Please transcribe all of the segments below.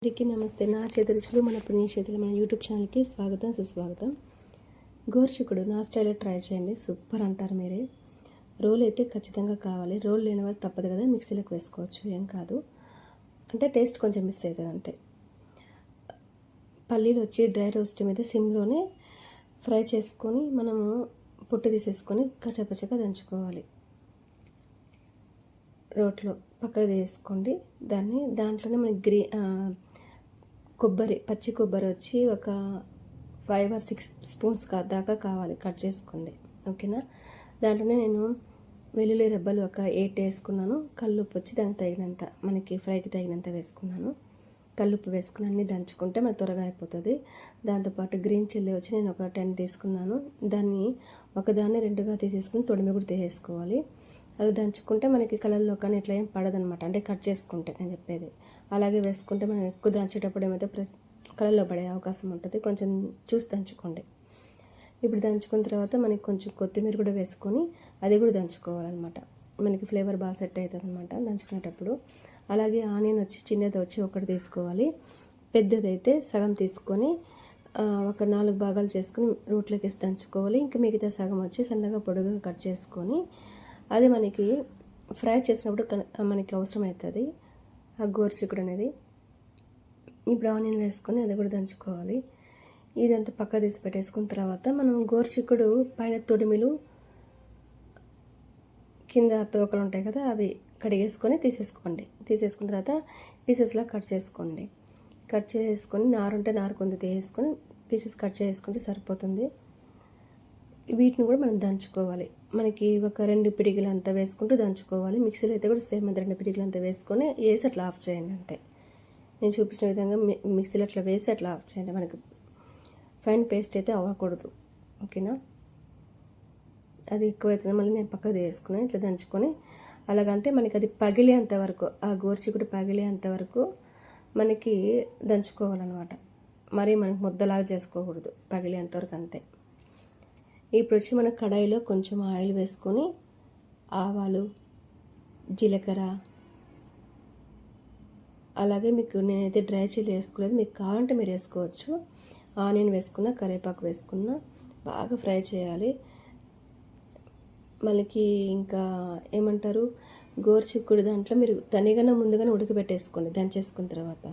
అందరికీ నమస్తే. నా చేతి రుచులు మన పుణ్యక్షేత్రులు మన యూట్యూబ్ ఛానల్కి స్వాగతం సుస్వాగతం. గోరుచిక్కుడు నా స్టైల్లో ట్రై చేయండి, సూపర్ అంటారు మీరే. రోల్ అయితే ఖచ్చితంగా కావాలి. రోల్ లేని వాళ్ళు తప్పదు కదా, మిక్సీలోకి వేసుకోవచ్చు, ఏం కాదు. అంటే టేస్ట్ కొంచెం మిస్ అవుతుంది అంతే. పల్లీలు వచ్చి డ్రై రోస్ట్ మీద సిమ్లోనే ఫ్రై చేసుకొని మనము పొట్టు తీసేసుకొని కచ్చపచ్చగా దంచుకోవాలి. రోట్లో పక్కకు తీసుకోండి. దాంట్లోనే మనకి పచ్చి కొబ్బరి వచ్చి ఒక 5 or 6 స్పూన్స్ దాకా కావాలి, కట్ చేసుకోండి. ఓకేనా. దాంట్లోనే నేను వెల్లుల్లి రెబ్బలు ఒక 8 వేసుకున్నాను. కల్లుప్పు వచ్చి దానికి తగినంత, మనకి ఫ్రైకి తగినంత వేసుకున్నాను. కల్లుప్పు వేసుకుని అన్నీ దంచుకుంటే మనకు త్వరగా అయిపోతుంది. దాంతోపాటు గ్రీన్ చిల్లీ వచ్చి నేను ఒక 10 తీసుకున్నాను. దాన్ని ఒకదాన్ని 2గా తీసేసుకుని తొడిమి కూడా తీసేసుకోవాలి. అలా దంచుకుంటే మనకి కలర్లో కానీ ఇట్లా ఏం పడదనమాట, అంటే కట్ చేసుకుంటే నేను చెప్పేది. అలాగే వేసుకుంటే మనం ఎక్కువ దంచేటప్పుడు ఏమైతే కలర్లో పడే అవకాశం ఉంటుంది, కొంచెం చూసి దంచుకోండి. ఇప్పుడు దంచుకున్న తర్వాత మనకి కొంచెం కొత్తిమీర కూడా వేసుకొని అది కూడా దంచుకోవాలన్నమాట. మనకి ఫ్లేవర్ బాగా సెట్ అవుతుంది అనమాట దంచుకునేటప్పుడు. అలాగే ఆనియన్ వచ్చి చిన్నది వచ్చి ఒకటి తీసుకోవాలి, పెద్దదైతే సగం తీసుకొని ఒక 4 భాగాలు చేసుకుని రోట్లోకి వేసి దంచుకోవాలి. ఇంకా మిగతా సగం వచ్చి సన్నగా పొడుగుగా కట్ చేసుకొని అది మనకి ఫ్రై చేసినప్పుడు మనకి అవసరం అవుతుంది ఆ గోరుచిక్కుడు అనేది. ఇప్పుడు ఆనియన్ వేసుకొని అది కూడా దంచుకోవాలి. ఇదంతా పక్క తీసి పెట్టేసుకున్న తర్వాత మనం గోరుచిక్కుడు పైన తొడిమిలు కింద తోకలు ఉంటాయి కదా, అవి కడిగేసుకొని తీసేసుకున్న తర్వాత పీసెస్లా కట్ చేసుకోండి. కట్ చేసుకొని నారుంటే నారు కొంత తీసేసుకొని పీసెస్ కట్ చేసుకుంటే సరిపోతుంది. వీటిని కూడా మనం దంచుకోవాలి. మనకి ఒక 2 పిడికిలు అంతా వేసుకుంటూ దంచుకోవాలి. మిక్సీలో అయితే కూడా సేమ్ 2 పిడికిలు అంతా వేసుకొని వేసి అట్లా ఆఫ్ చేయండి అంతే. నేను చూపించిన విధంగా మిక్సీలో అట్లా వేసి అట్లా ఆఫ్ చేయండి. మనకి ఫైన్ పేస్ట్ అయితే అవ్వకూడదు, ఓకేనా. అది ఎక్కువైతుంది మళ్ళీ నేను పక్కకు వేసుకుని ఇట్లా దంచుకొని అలాగంటే మనకి అది పగిలేంత వరకు, ఆ గోరుచిక్కుడు పగిలేంత వరకు మనకి దంచుకోవాలన్నమాట. మరి మనకి ముద్దలాగా చేసుకోకూడదు, పగిలేంత వరకు అంతే. ఇప్పుడు వచ్చి మన కడాయిలో కొంచెం ఆయిల్ వేసుకొని ఆవాలు, జీలకర్ర, అలాగే మీకు నేనైతే డ్రై చిల్లీ వేసుకోలేదు, మీకు కావాలంటే మీరు వేసుకోవచ్చు. ఆనియన్ వేసుకున్న, కరివేపాకు వేసుకున్న, బాగా ఫ్రై చేయాలి. మనకి ఇంకా ఏమంటారు, గోరుచిక్కుడు దాంట్లో మీరు తనిగన ముందుగానే ఉడకబెట్టేసుకోండి దంచేసుకున్న తర్వాత.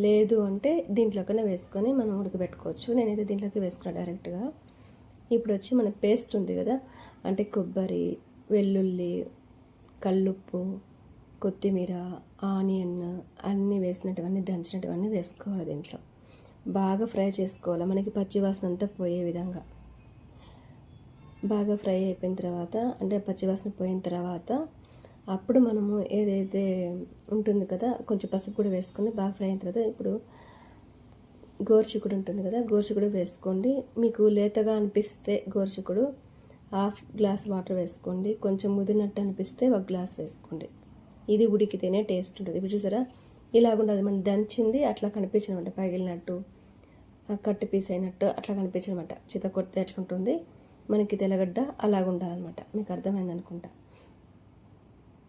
లేదు అంటే దీంట్లోకనే వేసుకొని మనం ఉడకబెట్టుకోవచ్చు. నేనైతే దీంట్లోకి వేసుకున్నా డైరెక్ట్గా. ఇప్పుడు వచ్చి మన పేస్ట్ ఉంది కదా, అంటే కొబ్బరి, వెల్లుల్లి, కల్లుప్పు, కొత్తిమీర, ఆనియన్ అన్నీ వేసినటువన్నీ దంచినటువన్నీ వేసుకోవాలి. దీంట్లో బాగా ఫ్రై చేసుకోవాలి, మనకి పచ్చివాసన అంతా పోయే విధంగా. బాగా ఫ్రై అయిపోయిన తర్వాత, అంటే పచ్చివాసన పోయిన తర్వాత అప్పుడు మనము ఏదైతే ఉంటుంది కదా, కొంచెం పసుపు కూడా వేసుకొని బాగా ఫ్రై అయిన తర్వాత ఇప్పుడు గోరుచిక్కుడు ఉంటుంది కదా, గోరుచిక్కుడు వేసుకోండి. మీకు లేతగా అనిపిస్తే గోరుచిక్కుడు 1/2 గ్లాస్ వాటర్ వేసుకోండి. కొంచెం ముదిరినట్టు అనిపిస్తే 1 గ్లాస్ వేసుకోండి. ఇది ఉడికితేనే టేస్ట్ ఉంటుంది. ఇప్పుడు చూసారా, ఇలాగుండదు, మనం దంచింది అట్లా కనిపించనమాట, పగిలినట్టు కట్టు పీస్ అయినట్టు అట్లా కనిపించనమాట. చిత కొడితే ఎట్లుంటుంది మనకి తెల్లగడ్డ అలాగుండాలన్నమాట. మీకు అర్థమైంది అనుకుంటా.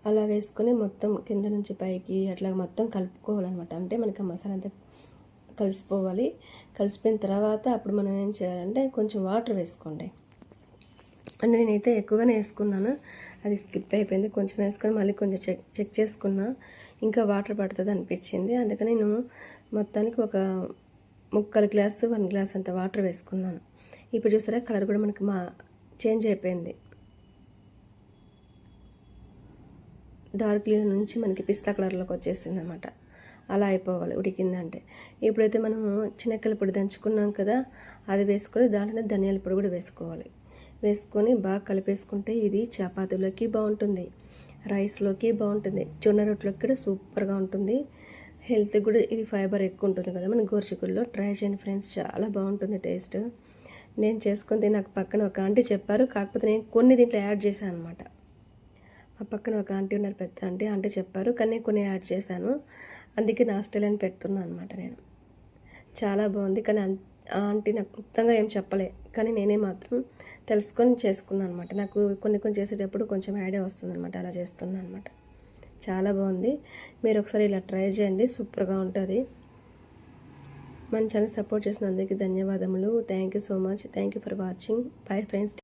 అలా వేసుకొని మొత్తం కింద నుంచి పైకి అట్లా మొత్తం కలుపుకోవాలన్నమాట. అంటే మనకి ఆ మసాలా అంతా కలిసిపోవాలి. కలిసిపోయిన తర్వాత అప్పుడు మనం ఏం చేయాలంటే కొంచెం వాటర్ వేసుకోండి. అంటే నేనైతే ఎక్కువగానే వేసుకున్నాను, అది స్కిప్ అయిపోయింది. కొంచెం వేసుకొని మళ్ళీ కొంచెం చెక్ చేసుకున్నా, ఇంకా వాటర్ పడుతుంది అనిపించింది. అందుకని నేను మొత్తానికి ఒక 1/4 గ్లాసు 1 గ్లాస్ అంత వాటర్ వేసుకున్నాను. ఇప్పుడు చూసారా, కలర్ కూడా మనకి చేంజ్ అయిపోయింది. డార్క్ గ్రీన్ నుంచి మనకి పిస్తా కలర్లోకి వచ్చేసింది అనమాట. అలా అయిపోవాలి ఉడికిందంటే. ఇప్పుడైతే మనము చినక్కల పొడి దంచుకున్నాం కదా, అది వేసుకొని దాంట్లోనే ధనియాల పొడి కూడా వేసుకొని బాగా కలిపేసుకుంటే ఇది చపాతీలోకి బాగుంటుంది, రైస్లోకి బాగుంటుంది, జొన్న రొట్టెలోకి కూడా సూపర్గా ఉంటుంది. హెల్త్ కూడా ఇది ఫైబర్ ఎక్కువ ఉంటుంది కదా మన గోరుచిక్కుడులో. ట్రై చేయండి ఫ్రెండ్స్, చాలా బాగుంటుంది టేస్ట్. నేను చేసుకుంది నాకు పక్కన ఒక ఆంటీ చెప్పారు, కాకపోతే నేను కొన్ని దీంట్లో యాడ్ చేశాను అనమాట. ఆ పక్కన ఒక ఆంటీ ఉన్నారు, పెద్ద ఆంటీ చెప్పారు, కానీ కొన్ని యాడ్ చేశాను. అందుకే నా స్టైల్ అని పెడుతున్నాను అనమాట నేను. చాలా బాగుంది, కానీ ఆంటీ నాకు క్లుప్తంగా ఏం చెప్పలే, కానీ నేనే మాత్రం తెలుసుకొని చేసుకున్నాను అనమాట. నాకు కొన్ని చేసేటప్పుడు కొంచెం ఐడియా వస్తుంది అనమాట, అలా చేస్తున్నాను అనమాట. చాలా బాగుంది, మీరు ఒకసారి ఇలా ట్రై చేయండి, సూపర్గా ఉంటుంది. మన ఛానల్ సపోర్ట్ చేసిన అందరికీ ధన్యవాదములు. Thank you so much. Thank you for watching. Bye friends.